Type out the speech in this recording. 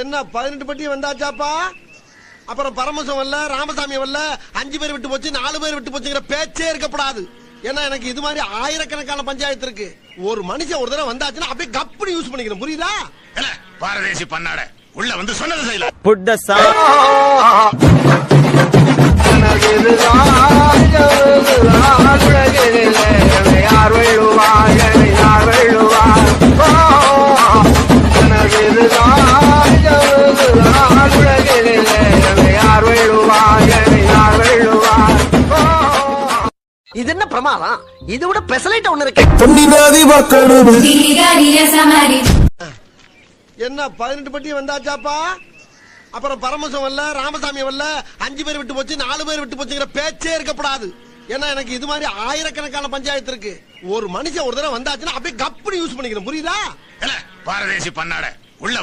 என்ன 18 பட்டி வந்தாச்சாப்பா? அப்புறம் பரமசம் வரல, ராமசாமி வரல, 5 பேர் விட்டு போச்சு, 4 பேர் விட்டு போச்சுங்கிற பேச்சே இருக்கப்படாது. ஏன்னா எனக்கு இது மாதிரி ஆயிரக்கணக்கான பஞ்சாயத்து இருக்கு. ஒரு மனுஷன் ஒரு தடவை வந்தாச்சுன்னா அப்படியே கப்புனு யூஸ் பண்ணிக்கணும், புரியுதா? பாரதேசி பண்ணாட உள்ள வந்து சொன்னது செய்யல. புட் த இது என்ன பிரமாதம்? இது விட பெசலைட் ஒண்ணு இருக்கு. என்ன 18 பட்டி வந்தாச்சாப்பா? அப்புறம் பரமசம் வரல, ராமசாமி வரல, 5 பேர் விட்டு போச்சு, 4 பேர் விட்டு போச்சுங்கிற பேச்சே இருக்கப்படாது. ஏன்னா எனக்கு இது மாதிரி ஆயிரக்கணக்கான பஞ்சாயத்து இருக்கு. ஒரு மனுஷன் ஒரு தடவை வந்தாச்சுன்னா அப்படியே கப்புனு யூஸ் பண்ணிக்கணும், புரியுதா? பாரதேசி பண்ணாட